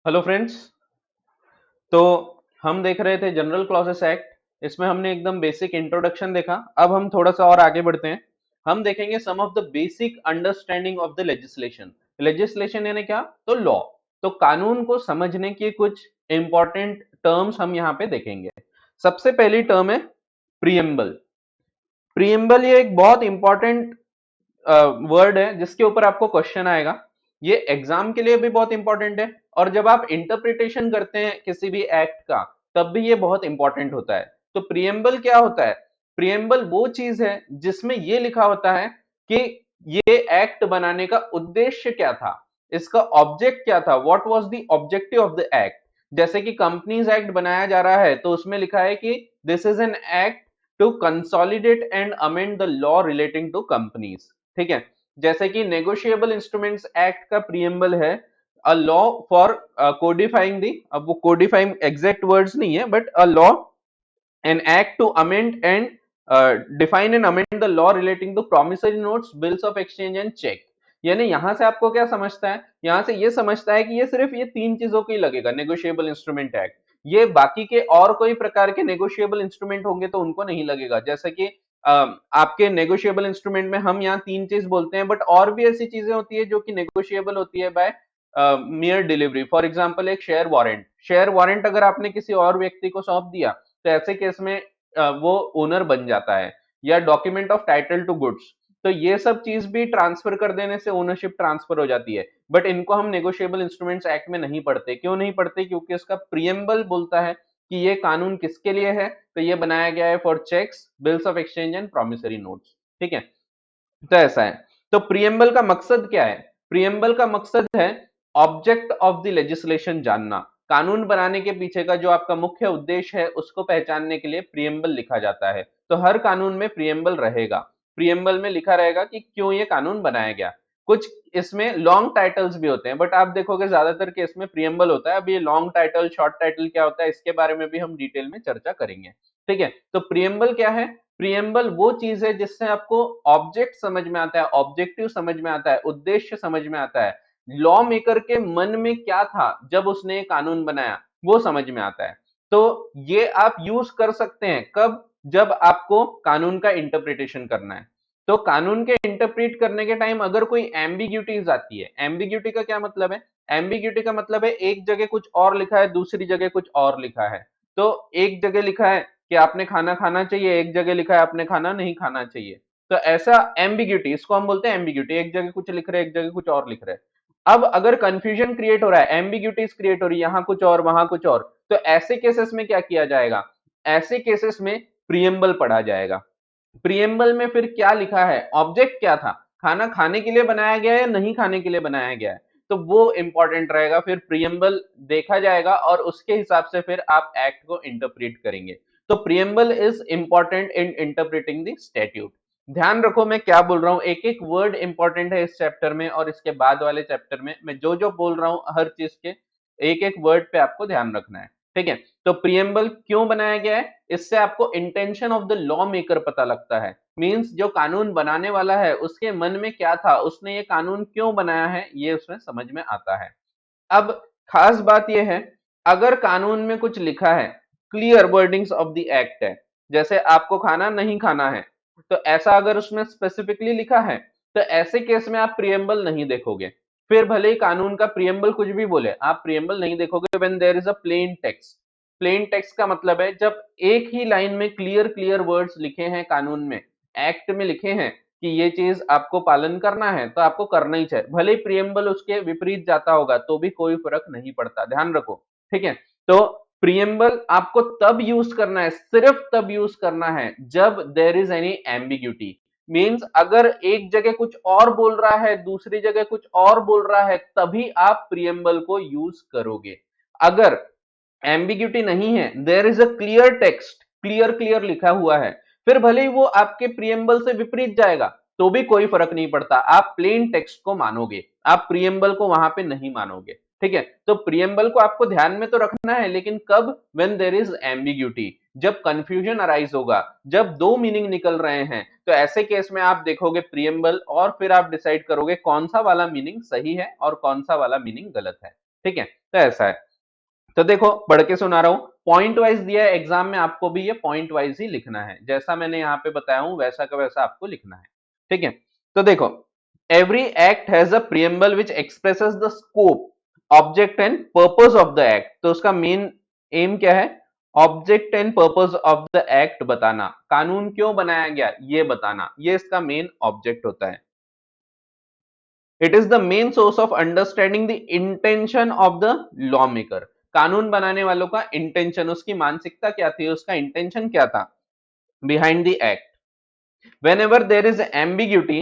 Hello friends. तो हम देख रहे थे जनरल क्लॉजेस एक्ट। इसमें हमने एकदम बेसिक इंट्रोडक्शन देखा। अब हम थोड़ा सा और आगे बढ़ते हैं। हम देखेंगे some of the basic understanding of the legislation. Legislation यानी क्या? तो लॉ। तो कानून को समझने की कुछ इंपॉर्टेंट टर्म्स हम यहाँ पे देखेंगे। सबसे पहली टर्म है प्रियम्बल। प्रियम्बल ये एक बहुत इंपॉर्टेंट वर्ड है जिसके ऊपर आपको क्वेश्चन आएगा। ये एग्जाम के लिए भी बहुत इंपॉर्टेंट है, और जब आप इंटरप्रिटेशन करते हैं किसी भी एक्ट का तब भी ये बहुत इंपॉर्टेंट होता है। तो प्रियम्बल क्या होता है? प्रियम्बल वो चीज है जिसमें ये लिखा होता है कि ये एक्ट बनाने का उद्देश्य क्या था, इसका ऑब्जेक्ट क्या था, what was the objective of the act. जैसे कि कंपनीज एक्ट बनाया जा रहा है तो उसमें लिखा है कि this is an act to consolidate and amend the law relating to companies. ठीक है। जैसे कि नेगोशिएबल इंस्ट्रूमेंट्स एक्ट का प्रियम्बल है अ लॉ फॉर कोडिफाइंग दी, अब वो कोडिफाइंग एग्जैक्ट वर्ड्स नहीं है, but a law an act to amend and define and amend the law relating to promissory notes, bills of exchange and cheque. यानी यहां से आपको क्या समझता है? यहां से ये समझता है कि ये सिर्फ ये तीन चीजों को ही लगेगा नेगोशिएबल इंस्ट्रूमेंट एक्ट। ये बाकी के और कोई प्रकार के नेगोशिएबल इंस्ट्रूमेंट होंगे तो उनको नहीं लगेगा। जैसे कि आपके नेगोशिएबल इंस्ट्रूमेंट में हम यहाँ तीन चीज बोलते हैं, बट और भी ऐसी चीजें होती है जो कि नेगोशिएबल होती है by mere delivery. For example एक शेयर वारंट। शेयर वारंट अगर आपने किसी और व्यक्ति को सौंप दिया तो ऐसे केस में वो ओनर बन जाता है। या document of title to goods, तो ये सब चीज भी ट्रांसफर कर देने से ओनरशिप ट्रांसफर हो जाती है। बट इनको हम नेगोशिएबल इंस्ट्रूमेंट्स एक्ट में नहीं पढ़ते। क्यों नहीं पढ़ते? क्योंकि इसका प्रियम्बल बोलता है कि ये कानून किसके लिए है। तो ये बनाया गया है for cheques, bills of exchange and promissory notes. ठीक है। तो ऐसा है। तो प्रियम्बल का मकसद क्या है? प्रियम्बल का मकसद है ऑब्जेक्ट ऑफ द लेजिस्लेशन जानना। कानून बनाने के पीछे का जो आपका मुख्य उद्देश्य है उसको पहचानने के लिए प्रियम्बल लिखा जाता है। तो हर कानून में प्रियम्बल रहेगा। प्रियम्बल में लिखा रहेगा कि क्यों ये कानून बनाया गया। कुछ इसमें लॉन्ग टाइटल्स भी होते हैं, बट आप देखोगे ज्यादातर केस में प्रियम्बल होता है। अब ये लॉन्ग टाइटल शॉर्ट टाइटल क्या होता है इसके बारे में भी हम डिटेल में चर्चा करेंगे। ठीक है। तो प्रियम्बल क्या है? प्रियम्बल वो चीज है जिससे आपको ऑब्जेक्ट समझ में आता है, ऑब्जेक्टिव समझ में आता है, उद्देश्य समझ में आता है। लॉ मेकर के मन में क्या था जब उसने कानून बनाया वो समझ में आता है। तो ये आप यूज कर सकते हैं कब? जब आपको कानून का इंटरप्रिटेशन करना है। तो कानून के इंटरप्रेट करने के टाइम अगर कोई एम्बिग्यूटीज आती है, एम्बिग्यूटी का क्या मतलब है? एम्बिग्यूटी का मतलब है एक जगह कुछ और लिखा है, दूसरी जगह कुछ और लिखा है। तो एक जगह लिखा है कि आपने खाना खाना चाहिए, एक जगह लिखा है आपने खाना नहीं खाना चाहिए। तो ऐसा एम्बिग्यूटी, इसको हम बोलते हैं एम्बिग्यूटी। एक जगह कुछ लिख रहे हैं, एक जगह कुछ और लिख रहे हैं। अब अगर कंफ्यूजन क्रिएट हो रहा है, एम्बिग्यूटीज क्रिएट हो रही है, यहां कुछ और वहां कुछ और, तो ऐसे केसेस में क्या किया जाएगा? ऐसे केसेस में प्रियम्बल पढ़ा जाएगा। प्रियम्बल में फिर क्या लिखा है, ऑब्जेक्ट क्या था, खाना खाने के लिए बनाया गया है या नहीं खाने के लिए बनाया गया है, तो वो इंपॉर्टेंट रहेगा। फिर प्रियम्बल देखा जाएगा और उसके हिसाब से फिर आप एक्ट को इंटरप्रेट करेंगे। तो preamble is important in interpreting the statute. ध्यान रखो मैं क्या बोल रहा हूं, एक एक वर्ड इंपॉर्टेंट है इस चैप्टर में और इसके बाद वाले चैप्टर में। मैं जो जो बोल रहा हूं हर चीज के एक एक वर्ड पे आपको ध्यान रखना है। ठीक है। तो प्रियम्बल क्यों बनाया गया है? इससे आपको intention of the law maker पता लगता है। मींस जो कानून बनाने वाला है उसके मन में क्या था, उसने ये कानून क्यों बनाया है, ये उसमें समझ में आता है। अब खास बात यह है, अगर कानून में कुछ लिखा है, clear wordings of the act है, जैसे आपको खाना नहीं खाना है, तो ऐसा अगर उसमें स्पेसिफिकली लिखा है तो ऐसे केस में आप प्रियम्बल नहीं देखोगे। फिर भले ही कानून का प्रियम्बल कुछ भी बोले, आप प्रियम्बल नहीं देखोगे when there is a plain text. Plain text का मतलब है जब एक ही लाइन में क्लियर क्लियर वर्ड्स लिखे हैं, कानून में एक्ट में लिखे हैं कि ये चीज आपको पालन करना है तो आपको करना ही चाहिए। भले ही प्रियम्बल उसके विपरीत जाता होगा तो भी कोई फर्क नहीं पड़ता, ध्यान रखो। ठीक है। तो प्रियम्बल आपको तब यूज करना है, सिर्फ तब यूज करना है जब there is any ambiguity. Means अगर एक जगह कुछ और बोल रहा है, दूसरी जगह कुछ और बोल रहा है, तभी आप प्रियम्बल को यूज करोगे। अगर एम्बिग्यूटी नहीं है, there is a clear text, clear clear लिखा हुआ है, फिर भले ही वो आपके प्रियम्बल से विपरीत जाएगा तो भी कोई फर्क नहीं पड़ता, आप प्लेन टेक्स्ट को मानोगे, आप प्रियम्बल को वहां पे नहीं मानोगे। ठीक है। तो प्रियम्बल को आपको ध्यान में तो रखना है, लेकिन कब? व्हेन देयर इज एम्बिग्यूटी, जब कंफ्यूजन अराइज होगा, जब दो मीनिंग निकल रहे हैं, तो ऐसे केस में आप देखोगे प्रियम्बल और फिर आप डिसाइड करोगे कौन सा वाला मीनिंग सही है और कौन सा वाला मीनिंग गलत है। ठीक है, तो ऐसा है। तो देखो पढ़ के सुना रहा हूं, पॉइंट वाइज दिया है एग्जाम में, आपको भी ये पॉइंट वाइज ही लिखना है, जैसा मैंने यहाँ पे बताया हूं वैसा का वैसा आपको लिखना है। ठीक है, तो देखो every act has a preamble which expresses the scope, object and purpose of the act. तो उसका मेन एम क्या है? Object and purpose of the act बताना, कानून क्यों बनाया गया ये बताना, ये इसका मेन ऑब्जेक्ट होता है। It is the main source of understanding the intention of the law maker. कानून बनाने वालों का इंटेंशन, उसकी मानसिकता क्या थी, उसका इंटेंशन क्या था behind the act. whenever there is ambiguity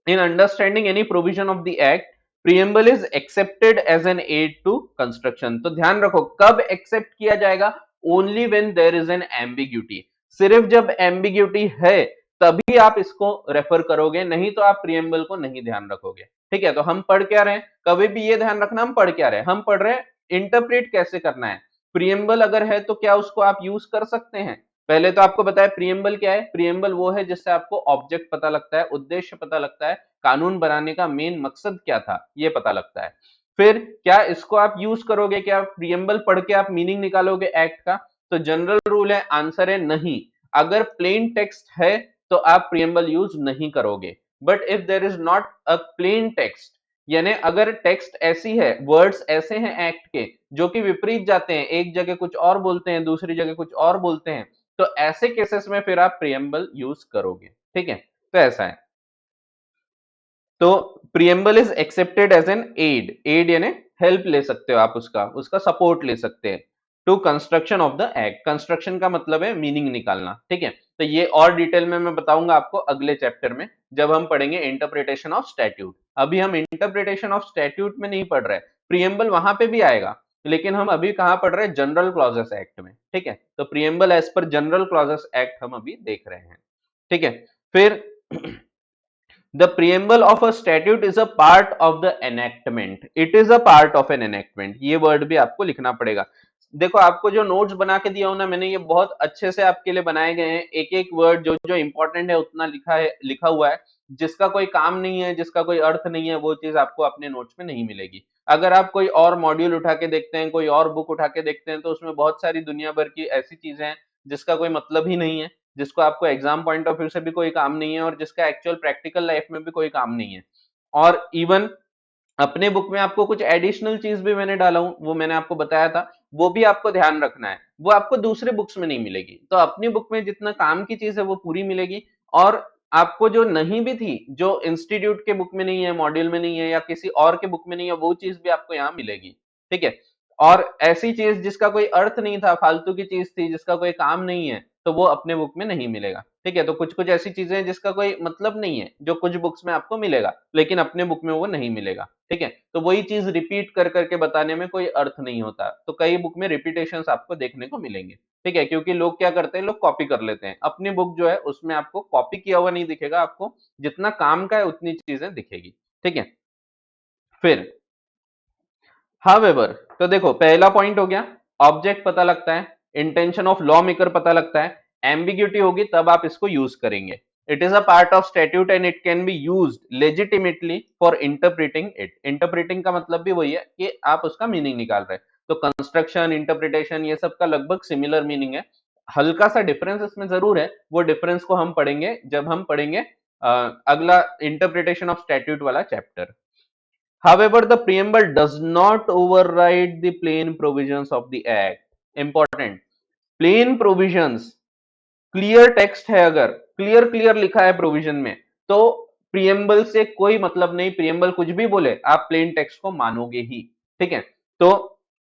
in understanding any provision of the act, preamble is accepted as an aid to construction। तो ध्यान रखो कब एक्सेप्ट किया जाएगा? Only when there is an ambiguity, सिर्फ जब एम्बिग्यूटी है तभी आप इसको रेफर करोगे, नहीं तो आप प्रियम्बल को नहीं ध्यान रखोगे। ठीक है, तो हम पढ़ क्या रहे हैं, कभी भी ये ध्यान रखना हम पढ़ क्या रहे हैं, हम पढ़ रहे हैं इंटरप्रेट कैसे करना है। प्रियम्बल अगर है तो क्या उसको आप यूज कर सकते हैं? पहले तो आपको बताया प्रियम्बल क्या है। प्रियम्बल वो है जिससे आपको ऑब्जेक्ट पता लगता है, उद्देश्य पता लगता है, कानून बनाने का मेन मकसद क्या था ये पता लगता है। फिर क्या इसको आप यूज करोगे, क्या प्रियम्बल पढ़ के आप मीनिंग निकालोगे एक्ट का? तो जनरल रूल है, आंसर है नहीं। अगर प्लेन टेक्स्ट है तो आप प्रियम्बल यूज नहीं करोगे। But if there is not a plain text, यानी अगर टेक्स्ट ऐसी है, वर्ड्स ऐसे हैं एक्ट के जो कि विपरीत जाते हैं, एक जगह कुछ और बोलते हैं दूसरी जगह कुछ और बोलते हैं, तो ऐसे केसेस में फिर आप प्रियम्बल यूज करोगे। ठीक है, तो ऐसा है। तो preamble is accepted as an aid, aid यानी हेल्प ले सकते हो आप, उसका उसका सपोर्ट ले सकते हैं to construction of the act. Construction का मतलब है मीनिंग निकालना। ठीक है, तो ये और डिटेल में मैं बताऊंगा आपको अगले चैप्टर में जब हम पढ़ेंगे इंटरप्रिटेशन ऑफ स्टैट्यूट। अभी हम इंटरप्रिटेशन ऑफ स्टैट्यूट में नहीं पढ़ रहे, प्रियम्बल वहां पे भी आएगा, लेकिन हम अभी कहां पढ़ रहे हैं? जनरल क्लॉजेस एक्ट में। ठीक है, तो preamble as per general clauses act हम अभी देख रहे हैं। ठीक है, फिर The preamble of a statute is a part of the enactment. It is a part of an enactment. ये वर्ड भी आपको लिखना पड़ेगा। देखो आपको जो नोट्स बना के दिया हूं ना मैंने, ये बहुत अच्छे से आपके लिए बनाए गए हैं। एक एक वर्ड जो जो इंपॉर्टेंट है उतना लिखा है, लिखा हुआ है। जिसका कोई काम नहीं है, जिसका कोई अर्थ नहीं है, वो चीज आपको अपने नोट्स में नहीं मिलेगी। अगर आप कोई और मॉड्यूल उठा के देखते हैं, कोई और बुक उठा के देखते हैं, तो उसमें बहुत सारी दुनिया भर की ऐसी चीजें हैं जिसका कोई मतलब ही नहीं है, जिसको आपको एग्जाम पॉइंट ऑफ व्यू से भी कोई काम नहीं है, और जिसका एक्चुअल प्रैक्टिकल लाइफ में भी कोई काम नहीं है। और इवन अपने बुक में आपको कुछ एडिशनल चीज भी मैंने डाला हूं, वो मैंने आपको बताया था, वो भी आपको ध्यान रखना है, वो आपको दूसरे बुक्स में नहीं मिलेगी। तो अपनी बुक में जितना काम की चीज है वो पूरी मिलेगी, और आपको जो नहीं भी थी, जो इंस्टीट्यूट के बुक में नहीं है, मॉड्यूल में नहीं है, या किसी और के बुक में नहीं है, वो चीज भी आपको यहाँ मिलेगी। ठीक है, और ऐसी चीज जिसका कोई अर्थ नहीं था, फालतू की चीज थी जिसका कोई काम नहीं है, तो वो अपने बुक में नहीं मिलेगा। ठीक है, तो कुछ कुछ ऐसी चीजें हैं जिसका कोई मतलब नहीं है, जो कुछ बुक्स में आपको मिलेगा, लेकिन अपने बुक में वो नहीं मिलेगा। ठीक है, तो वही चीज रिपीट कर करके बताने में कोई अर्थ नहीं होता, तो कई बुक में रिपीटेशंस आपको देखने को मिलेंगे। ठीक है, क्योंकि लोग क्या करते हैं, लोग कॉपी कर लेते हैं। अपनी बुक जो है उसमें आपको कॉपी किया हुआ नहीं दिखेगा, आपको जितना काम का है उतनी चीजें दिखेगी। ठीक है, फिर हाउएवर, तो देखो पहला पॉइंट हो गया, ऑब्जेक्ट पता लगता है, इंटेंशन ऑफ लॉ मेकर पता लगता है, एम्बिग्यूटी होगी तब आप इसको यूज करेंगे। It is a part of statute and it can be used legitimately for interpreting it. Interpreting का मतलब भी वही है कि आप उसका मीनिंग निकाल रहे हैं। तो कंस्ट्रक्शन, इंटरप्रिटेशन, ये सब का लगभग सिमिलर मीनिंग है। हल्का सा डिफरेंस इसमें जरूर है, वो डिफरेंस को हम पढ़ेंगे जब हम पढ़ेंगे अगला इंटरप्रिटेशन ऑफ स्टैट्यूट वाला chapter. However, the preamble does not override the plain provisions of the act. Important. Plain provisions, clear text है, अगर क्लियर क्लियर लिखा है प्रोविजन में, तो प्रियम्बल से कोई मतलब नहीं। प्रियम्बल कुछ भी बोले, आप प्लेन टेक्स्ट को मानोगे ही। ठीक है, तो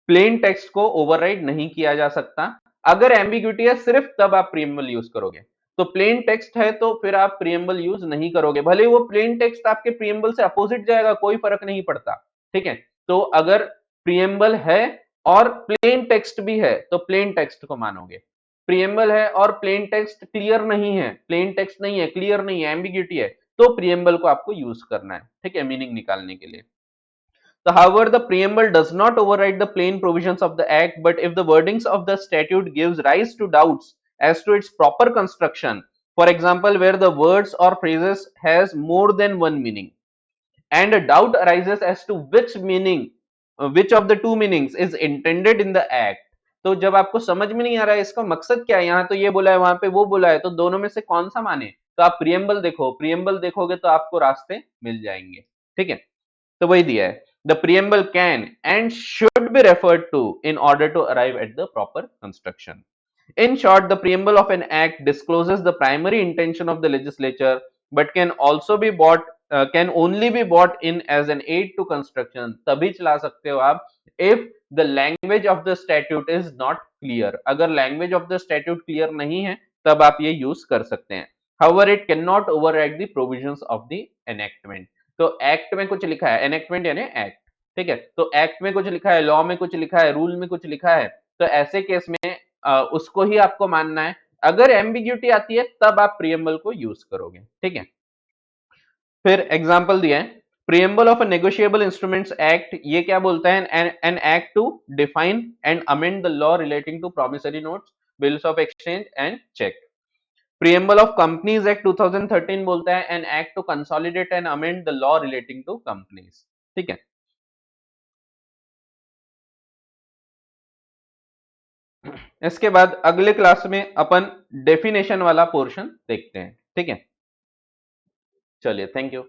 प्लेन टेक्स्ट को ओवरराइड नहीं किया जा सकता। अगर एम्बिग्यूटी है सिर्फ तब आप प्रियम्बल यूज करोगे। तो प्लेन टेक्स्ट है तो फिर आप प्रियम्बल यूज नहीं करोगे, भले वो प्लेन टेक्स्ट आपके प्रियम्बल से अपोजिट जाएगा, कोई फर्क नहीं पड़ता। ठीक है, तो अगर प्रियम्बल है और प्लेन टेक्स्ट भी है तो प्लेन टेक्स्ट को मानोगे। प्रियम्बल है और प्लेन टेक्स्ट क्लियर नहीं है, प्लेन टेक्स्ट नहीं है, क्लियर नहीं है, एम्बिग्यूटी है, तो प्रियम्बल को आपको यूज करना है। ठीक है, मीनिंग निकालने के लिए। So, however, the preamble does not override the plain provisions of the act, but if the wordings of the statute gives rise to doubts as to its proper construction, for example, where the words or phrases has more than one meaning, and a doubt arises as to which meaning which of the two meanings is intended in the act. तो जब आपको समझ में नहीं आ रहा है इसका मकसद क्या है, यहाँ तो ये बोला है वहां पे वो बोला है, तो दोनों में से कौन सा माने, तो आप प्रियम्बल देखो, प्रियम्बल देखोगे तो आपको रास्ते मिल जाएंगे। ठीक है, तो वही दिया है, the preamble can and should be referred to in order to arrive at the proper construction. In short, the preamble of an act discloses the primary intention of the legislature, but can only be brought in as an aid to construction. तभी चला सकते हो आप if the language of the statute is not clear. अगर language of the statute clear नहीं है तब आप ये use कर सकते हैं। However, it cannot override the provisions of the enactment. तो एक्ट में कुछ लिखा है, एनेक्टमेंट यानी एक्ट, ठीक है, तो एक्ट में कुछ लिखा है, लॉ में कुछ लिखा है, रूल में कुछ लिखा है, तो ऐसे केस में उसको ही आपको मानना है। अगर एम्बिग्यूटी आती है तब आप प्रियम्बल को यूज करोगे। ठीक है, फिर एग्जांपल दिया है, preamble of a negotiable instruments act, ये क्या बोलता है, an act to define and amend the law relating to promissory notes, bills of exchange and cheque. Preamble of companies act 2013 बोलता है an act to consolidate and amend the law relating to companies. ठीक है, इसके बाद अगले class में अपन definition वाला portion देखते हैं। ठीक है, चलिए, थैंक यू।